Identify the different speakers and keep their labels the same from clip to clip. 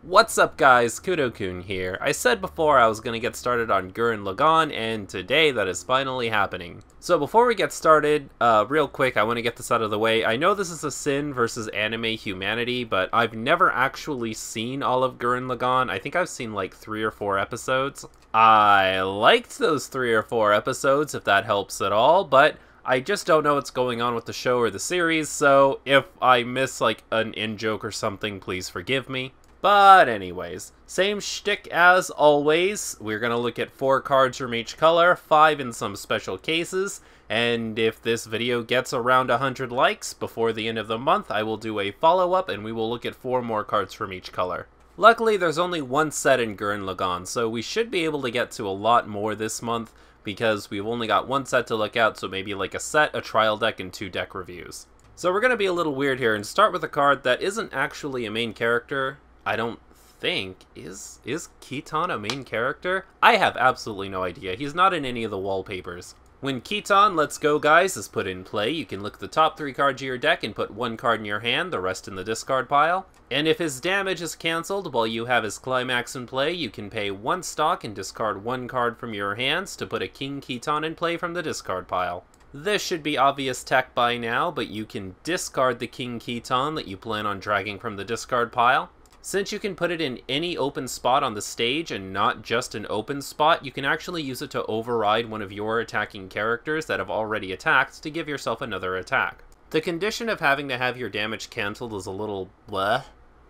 Speaker 1: What's up guys, Kudo-kun here. I said before I was going to get started on Gurren Lagann, and today that is finally happening. So before we get started, real quick, I want to get this out of the way. I know this is a sin versus anime humanity, but I've never actually seen all of Gurren Lagann. I think I've seen like 3 or 4 episodes. I liked those 3 or 4 episodes, if that helps at all, but I just don't know what's going on with the show or the series, so if I miss like an in-joke or something, please forgive me. But anyways, same shtick as always. We're gonna look at 4 cards from each color, 5 in some special cases, and if this video gets around 100 likes before the end of the month, I will do a follow-up and we will look at 4 more cards from each color. Luckily, there's only 1 set in Gurren Lagann, so we should be able to get to a lot more this month because we've only got 1 set to look at, so maybe like a set, a trial deck, and 2 deck reviews. So we're gonna be a little weird here and start with a card that isn't actually a main character. I don't think. Is Kitan a main character? I have absolutely no idea. He's not in any of the wallpapers. When Kitan Let's Go Guys is put in play, you can look at the top 3 cards of your deck and put 1 card in your hand, the rest in the discard pile. And if his damage is cancelled while you have his climax in play, you can pay 1 stock and discard 1 card from your hands to put a King Kitan in play from the discard pile. This should be obvious tech by now, but you can discard the King Kitan that you plan on dragging from the discard pile. Since you can put it in any open spot on the stage and not just an open spot, you can actually use it to override one of your attacking characters that have already attacked to give yourself another attack. The condition of having to have your damage cancelled is a little bleh,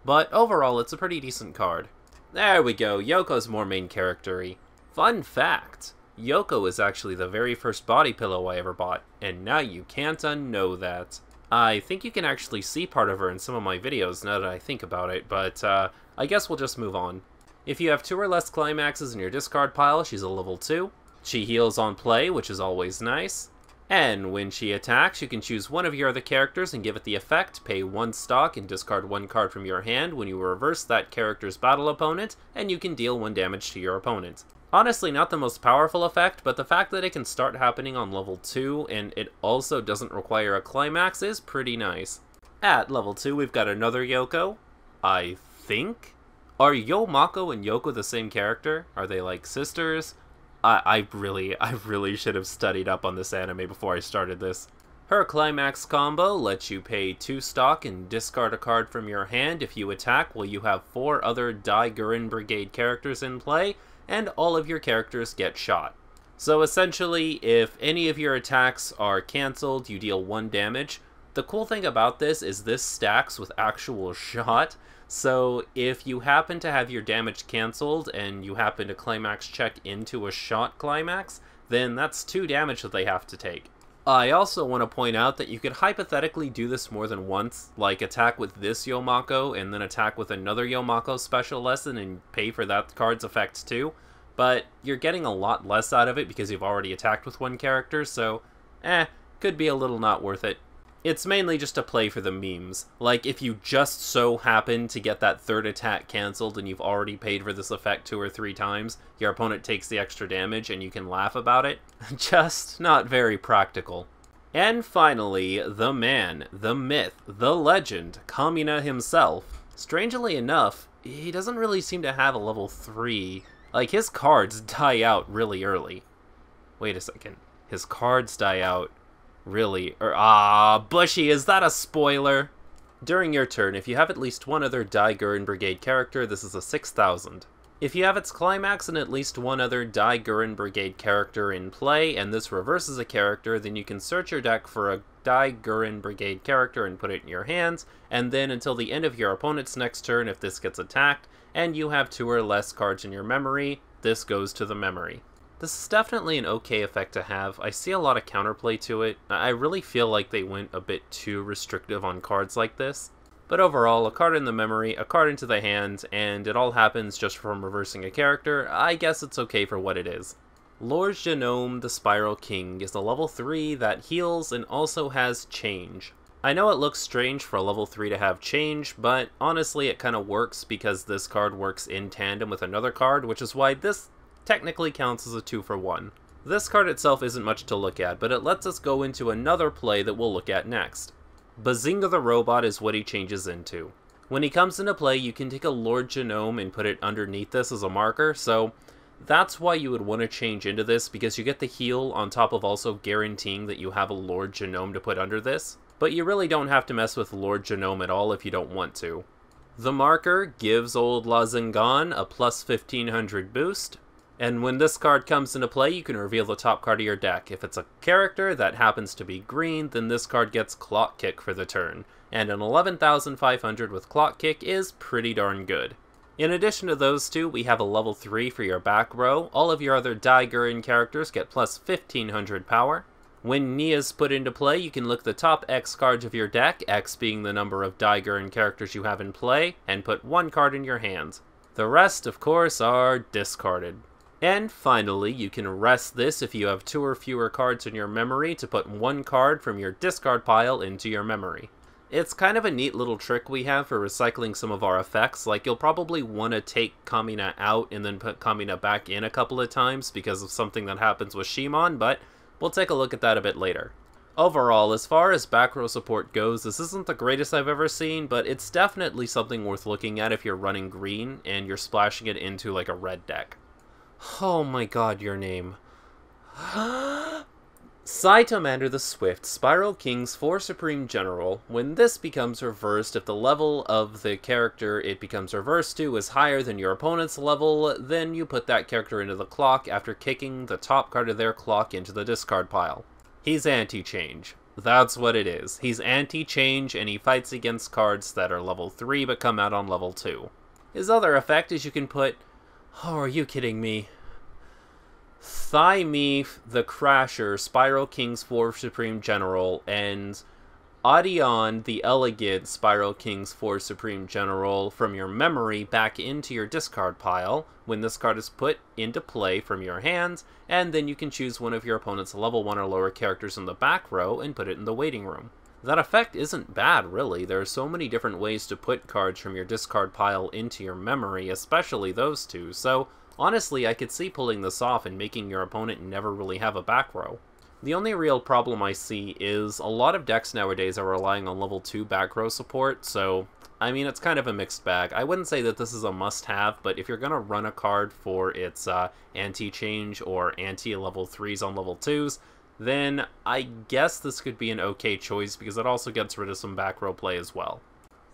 Speaker 1: but overall it's a pretty decent card. There we go, Yoko's more main character-y. Fun fact, Yoko is actually the very first body pillow I ever bought, and now you can't unknow that. I think you can actually see part of her in some of my videos now that I think about it, but I guess we'll just move on. If you have 2 or less climaxes in your discard pile, she's a level 2. She heals on play, which is always nice. And when she attacks, you can choose one of your other characters and give it the effect, pay 1 stock and discard 1 card from your hand when you reverse that character's battle opponent, and you can deal 1 damage to your opponent. Honestly, not the most powerful effect, but the fact that it can start happening on level 2 and it also doesn't require a climax is pretty nice. At level 2, we've got another Yoko, I think? Are Yomako and Yoko the same character? Are they like sisters? I really should have studied up on this anime before I started this. Her climax combo lets you pay 2 stock and discard a card from your hand if you attack while you have 4 other Dai Gurren Brigade characters in play, and all of your characters get shot. So essentially, if any of your attacks are cancelled, you deal 1 damage. The cool thing about this is this stacks with actual shot, so if you happen to have your damage cancelled and you happen to climax check into a shot climax, then that's 2 damage that they have to take. I also want to point out that you could hypothetically do this more than once, like attack with this Yomako and then attack with another Yomako special lesson and pay for that card's effect too, but you're getting a lot less out of it because you've already attacked with 1 character, so could be a little not worth it. It's mainly just a play for the memes. Like, if you just so happen to get that 3rd attack cancelled and you've already paid for this effect 2 or 3 times, your opponent takes the extra damage and you can laugh about it. Just not very practical. And finally, the man, the myth, the legend, Kamina himself. Strangely enough, he doesn't really seem to have a level 3. Like, his cards die out really early. Wait a second. His cards die out really, Bushy, is that a spoiler? During your turn, if you have at least 1 other Dai Gurren Brigade character, this is a 6,000. If you have its climax and at least 1 other Dai Gurren Brigade character in play, and this reverses a character, then you can search your deck for a Dai Gurren Brigade character and put it in your hands, and then until the end of your opponent's next turn, if this gets attacked, and you have 2 or less cards in your memory, this goes to the memory. This is definitely an okay effect to have. I see a lot of counterplay to it. I really feel like they went a bit too restrictive on cards like this. But overall, a card in the memory, a card into the hand, and it all happens just from reversing a character. I guess it's okay for what it is. Lord Genome, the Spiral King, is a level 3 that heals and also has change. I know it looks strange for a level 3 to have change, but honestly it kind of works because this card works in tandem with another card, which is why this technically counts as a 2 for 1. This card itself isn't much to look at, but it lets us go into another play that we'll look at next. Bazinga the Robot is what he changes into. When he comes into play, you can take a Lord Genome and put it underneath this as a marker, so that's why you would want to change into this, because you get the heal on top of also guaranteeing that you have a Lord Genome to put under this. But you really don't have to mess with Lord Genome at all if you don't want to. The marker gives old Lazingan a plus 1500 boost, and when this card comes into play, you can reveal the top card of your deck. If it's a character that happens to be green, then this card gets Clock Kick for the turn, and an 11,500 with Clock Kick is pretty darn good. In addition to those two, we have a level 3 for your back row. All of your other Daigurin characters get plus 1500 power. When Nia's put into play, you can look the top X cards of your deck, X being the number of Daigurin characters you have in play, and put one card in your hand. The rest, of course, are discarded. And finally, you can rest this if you have 2 or fewer cards in your memory to put one card from your discard pile into your memory. It's kind of a neat little trick we have for recycling some of our effects. Like, you'll probably want to take Kamina out and then put Kamina back in a couple of times because of something that happens with Shimon, but we'll take a look at that a bit later. Overall, as far as back row support goes, this isn't the greatest I've ever seen, but it's definitely something worth looking at if you're running green and you're splashing it into like a red deck. Oh my god, your name. Saitamander the Swift, Spiral King's 4 Supreme General. When this becomes reversed, if the level of the character it becomes reversed to is higher than your opponent's level, then you put that character into the clock after kicking the top card of their clock into the discard pile. He's anti-change. That's what it is. He's anti-change, and he fights against cards that are level 3 but come out on level 2. His other effect is you can put... Oh, are you kidding me? Thymeef the Crasher, Spiral King's 4 Supreme General, and Adion the Elegant, Spiral King's 4 Supreme General from your memory back into your discard pile when this card is put into play from your hands, and then you can choose one of your opponent's level 1 or lower characters in the back row and put it in the waiting room. That effect isn't bad, really. There are so many different ways to put cards from your discard pile into your memory, especially those two, so honestly, I could see pulling this off and making your opponent never really have a back row. The only real problem I see is a lot of decks nowadays are relying on level 2 back row support, so I mean, it's kind of a mixed bag. I wouldn't say that this is a must-have, but if you're going to run a card for its anti-change or anti-level 3s on level 2s, then I guess this could be an okay choice because it also gets rid of some back row play as well.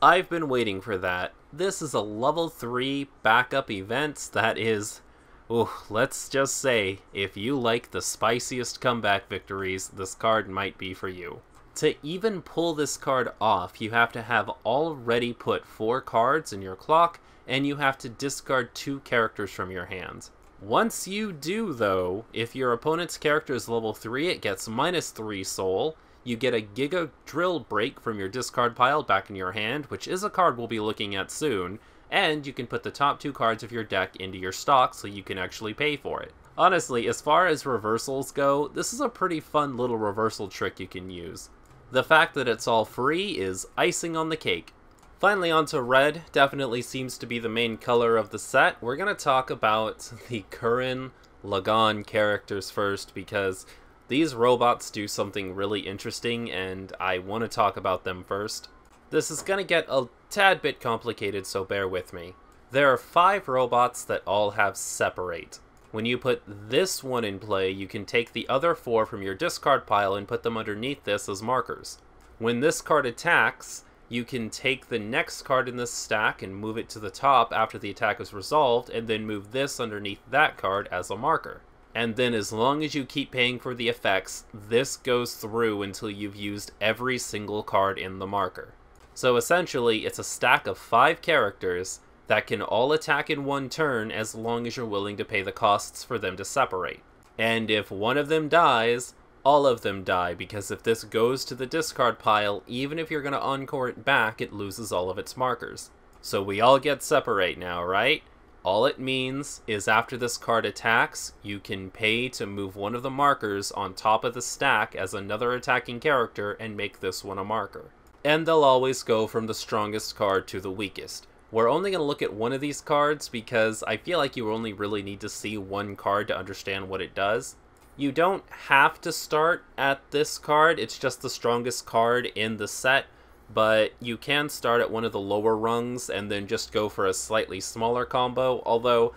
Speaker 1: I've been waiting for that. This is a level 3 backup event that is... Ooh, let's just say, if you like the spiciest comeback victories, this card might be for you. To even pull this card off, you have to have already put 4 cards in your clock, and you have to discard 2 characters from your hand. Once you do, though, if your opponent's character is level 3, it gets -3 soul. You get a Giga Drill Break from your discard pile back in your hand, which is a card we'll be looking at soon, and you can put the top 2 cards of your deck into your stock so you can actually pay for it. Honestly, as far as reversals go, this is a pretty fun little reversal trick you can use. The fact that it's all free is icing on the cake. Finally, onto red. Definitely seems to be the main color of the set. We're going to talk about the Gurren Lagann characters first, because these robots do something really interesting, and I want to talk about them first. This is going to get a tad bit complicated, so bear with me. There are 5 robots that all have Separate. When you put this one in play, you can take the other 4 from your discard pile and put them underneath this as markers. When this card attacks, you can take the next card in this stack and move it to the top after the attack is resolved, and then move this underneath that card as a marker. And then as long as you keep paying for the effects, this goes through until you've used every single card in the marker. So essentially, it's a stack of 5 characters that can all attack in one turn as long as you're willing to pay the costs for them to separate. And if one of them dies, all of them die, because if this goes to the discard pile, even if you're going to encore it back, it loses all of its markers. So we all get Separate now, right? All it means is after this card attacks, you can pay to move one of the markers on top of the stack as another attacking character and make this one a marker. And they'll always go from the strongest card to the weakest. We're only going to look at one of these cards because I feel like you only really need to see one card to understand what it does. You don't have to start at this card, it's just the strongest card in the set, but you can start at one of the lower rungs and then just go for a slightly smaller combo, although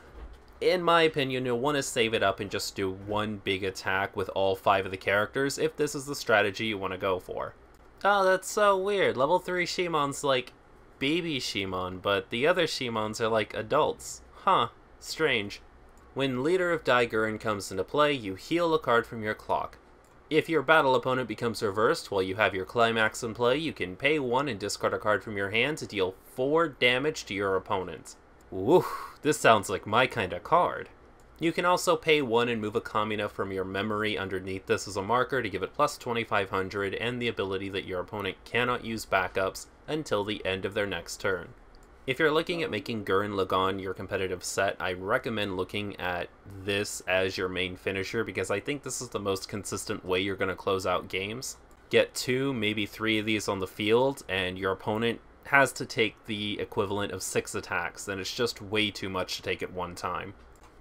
Speaker 1: in my opinion, you'll want to save it up and just do one big attack with all 5 of the characters if this is the strategy you want to go for. Oh, that's so weird. Level 3 Shimon's like baby Shimon, but the other Shimons are like adults. Huh, strange. When Leader of Dai Gurren comes into play, you heal a card from your clock. If your battle opponent becomes reversed while you have your climax in play, you can pay 1 and discard a card from your hand to deal 4 damage to your opponent. Woo, this sounds like my kind of card. You can also pay 1 and move a Kamina from your memory underneath this as a marker to give it plus 2500 and the ability that your opponent cannot use backups until the end of their next turn. If you're looking at making Gurren Lagann your competitive set, I recommend looking at this as your main finisher because I think this is the most consistent way you're going to close out games. Get 2, maybe 3 of these on the field and your opponent has to take the equivalent of 6 attacks, then it's just way too much to take at one time.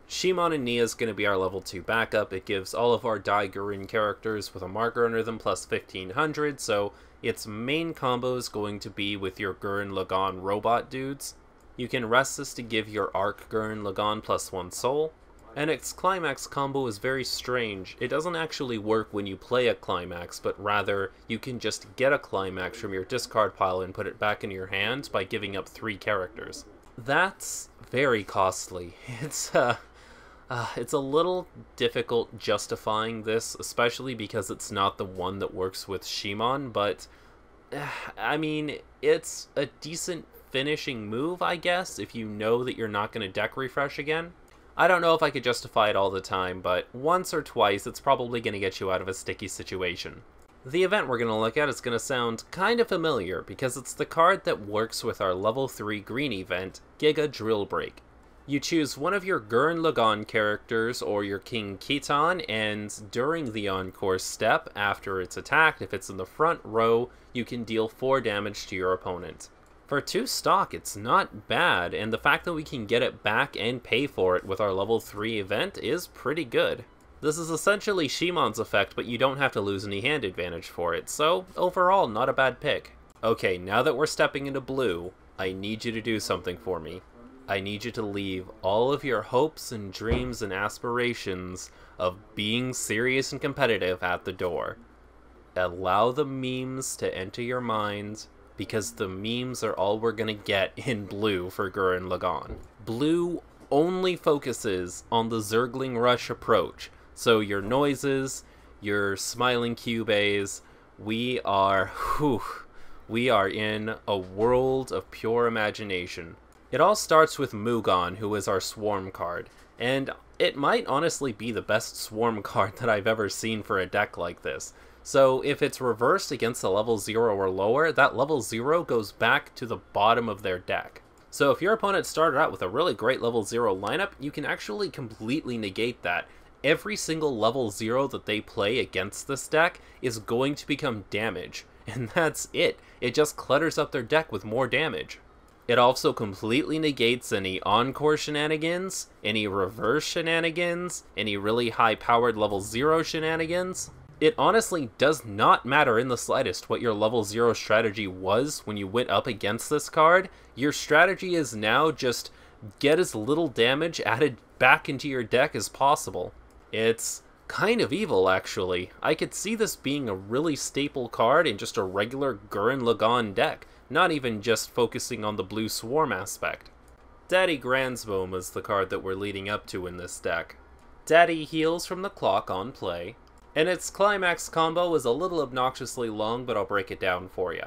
Speaker 1: Shimon and Nia is going to be our level 2 backup. It gives all of our Dai Gurren characters with a marker under them plus 1500, so its main combo is going to be with your Gurren Lagann robot dudes. You can rest this to give your Arc Gurren Lagann plus 1 soul. And its climax combo is very strange. It doesn't actually work when you play a climax, but rather you can just get a climax from your discard pile and put it back in your hand by giving up 3 characters. That's very costly. It's a little difficult justifying this, especially because it's not the one that works with Shimon, but I mean, it's a decent finishing move, I guess, if you know that you're not going to deck refresh again. I don't know if I could justify it all the time, but once or twice it's probably going to get you out of a sticky situation. The event we're going to look at is going to sound kind of familiar because it's the card that works with our level 3 green event, Giga Drill Break. You choose one of your Gurren Lagann characters or your King Kitan, and during the Encore step, after it's attacked, if it's in the front row, you can deal 4 damage to your opponent. For 2 stock, it's not bad, and the fact that we can get it back and pay for it with our level 3 event is pretty good. This is essentially Shimon's effect, but you don't have to lose any hand advantage for it, so overall, not a bad pick. Okay, now that we're stepping into blue, I need you to do something for me. I need you to leave all of your hopes and dreams and aspirations of being serious and competitive at the door. Allow the memes to enter your mind, because the memes are all we're gonna get in blue for Gurren Lagann. Blue only focuses on the Zergling Rush approach, so your noises, your smiling Cubes, we are in a world of pure imagination. It all starts with Mugan, who is our Swarm card, and it might honestly be the best Swarm card that I've ever seen for a deck like this. So if it's reversed against a level 0 or lower, that level 0 goes back to the bottom of their deck. So if your opponent started out with a really great level 0 lineup, you can actually completely negate that. Every single level 0 that they play against this deck is going to become damage, and that's it. It just clutters up their deck with more damage. It also completely negates any Encore shenanigans, any reverse shenanigans, any really high-powered level 0 shenanigans. It honestly does not matter in the slightest what your level 0 strategy was when you went up against this card. Your strategy is now just get as little damage added back into your deck as possible. It's kind of evil, actually. I could see this being a really staple card in just a regular Gurren Lagann deck, not even just focusing on the blue swarm aspect. Daddy Gransbome is the card that we're leading up to in this deck. Daddy heals from the clock on play, and its climax combo is a little obnoxiously long, but I'll break it down for you.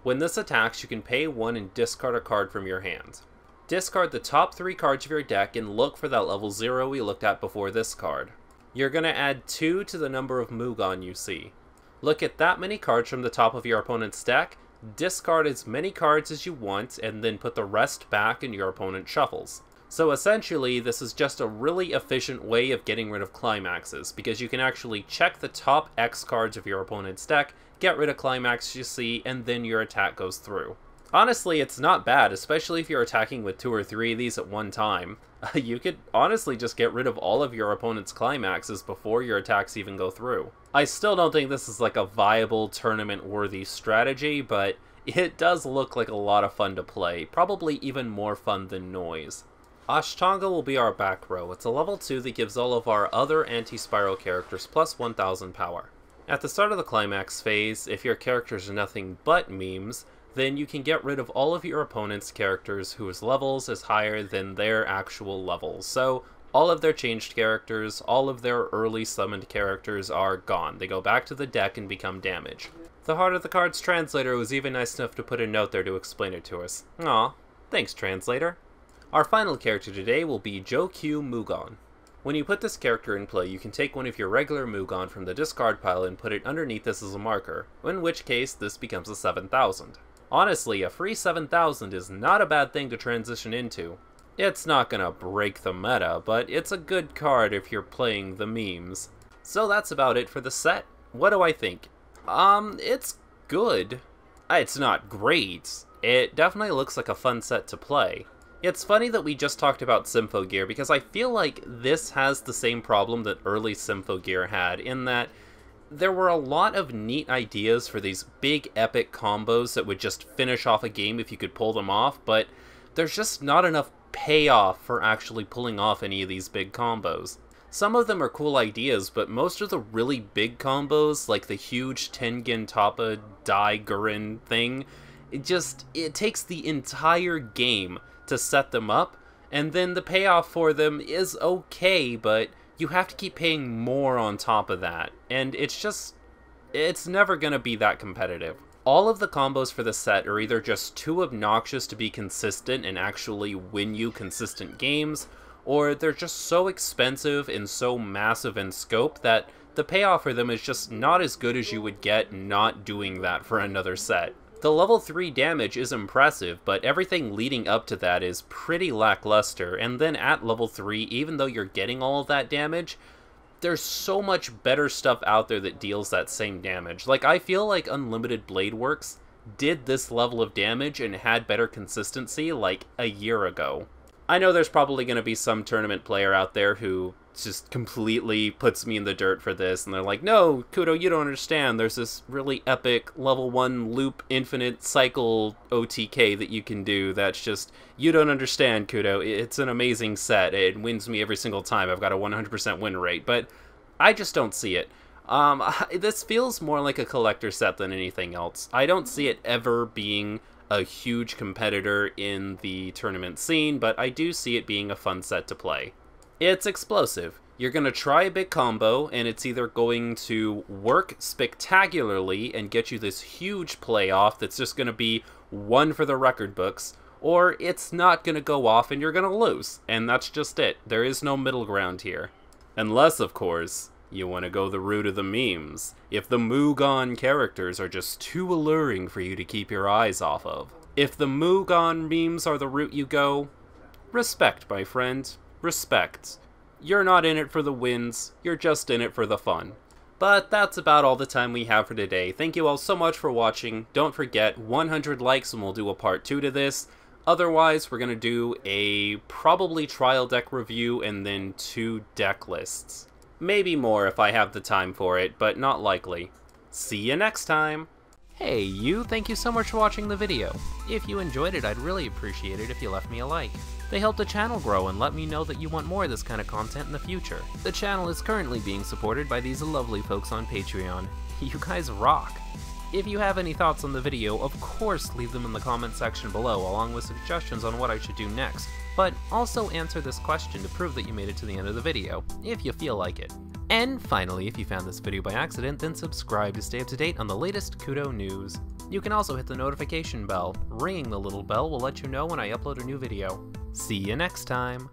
Speaker 1: When this attacks, you can pay 1 and discard a card from your hand. Discard the top 3 cards of your deck and look for that level 0 we looked at before this card. You're going to add 2 to the number of Mugan you see. Look at that many cards from the top of your opponent's deck, discard as many cards as you want, and then put the rest back in your opponent's shuffles. So essentially, this is just a really efficient way of getting rid of climaxes, because you can actually check the top X cards of your opponent's deck, get rid of climax you see, and then your attack goes through. Honestly, it's not bad, especially if you're attacking with 2 or 3 of these at one time. You could honestly just get rid of all of your opponent's climaxes before your attacks even go through. I still don't think this is like a viable tournament-worthy strategy, but It does look like a lot of fun to play, probably even more fun than Noise. Ashtanga will be our back row. It's a level 2 that gives all of our other anti-spiral characters plus 1000 power. At the start of the climax phase, if your characters are nothing but memes, then you can get rid of all of your opponent's characters whose levels is higher than their actual levels. So all of their changed characters, all of their early summoned characters are gone. They go back to the deck and become damage. The Heart of the Cards translator was even nice enough to put a note there to explain it to us. Aw, thanks translator. Our final character today will be Jokyu Mugon. When you put this character in play, you can take one of your regular Mugon from the discard pile and put it underneath this as a marker, in which case this becomes a 7000. Honestly, a free 7000 is not a bad thing to transition into. It's not gonna break the meta, but it's a good card if you're playing the memes. So that's about it for the set. What do I think? It's good. It's not great. It definitely looks like a fun set to play. It's funny that we just talked about Symphogear, because I feel like this has the same problem that early Symphogear had, in that there were a lot of neat ideas for these big epic combos that would just finish off a game if you could pull them off, but there's just not enough payoff for actually pulling off any of these big combos. Some of them are cool ideas, but most of the really big combos, like the huge Tengen Toppa Dai Gurren thing, it takes the entire game to set them up, and then the payoff for them is okay, but you have to keep paying more on top of that, and it's never gonna be that competitive. All of the combos for the set are either just too obnoxious to be consistent and actually win you consistent games, or they're just so expensive and so massive in scope that the payoff for them is just not as good as you would get not doing that for another set. The level 3 damage is impressive, but everything leading up to that is pretty lackluster, and then at level 3, even though you're getting all of that damage, there's so much better stuff out there that deals that same damage. Like, I feel like Unlimited Blade Works did this level of damage and had better consistency like a year ago. I know there's probably going to be some tournament player out there who just completely puts me in the dirt for this, and they're like, no, Kudo, you don't understand, there's this really epic level 1 loop infinite cycle OTK that you can do that's just, you don't understand, Kudo, it's an amazing set, it wins me every single time, I've got a 100% win rate, but I just don't see it. This feels more like a collector set than anything else. I don't see it ever being a huge competitor in the tournament scene, but I do see it being a fun set to play. It's explosive. You're going to try a big combo, and it's either going to work spectacularly and get you this huge playoff that's just going to be one for the record books, or it's not going to go off and you're going to lose, and that's just it. There is no middle ground here. Unless, of course, you want to go the route of the memes. If the Mugon characters are just too alluring for you to keep your eyes off of. If the Mugon memes are the route you go, respect, my friend. Respect. You're not in it for the wins, you're just in it for the fun. But that's about all the time we have for today. Thank you all so much for watching. Don't forget, 100 likes and we'll do a part 2 to this. Otherwise, we're going to do a probably trial deck review and then 2 deck lists. Maybe more if I have the time for it, but not likely. See you next time! Hey you, thank you so much for watching the video. If you enjoyed it, I'd really appreciate it if you left me a like. They help the channel grow and let me know that you want more of this kind of content in the future. The channel is currently being supported by these lovely folks on Patreon. You guys rock! If you have any thoughts on the video, of course leave them in the comment section below along with suggestions on what I should do next, but also answer this question to prove that you made it to the end of the video, if you feel like it. And finally, if you found this video by accident, then subscribe to stay up to date on the latest Kudo news. You can also hit the notification bell. Ringing the little bell will let you know when I upload a new video. See you next time!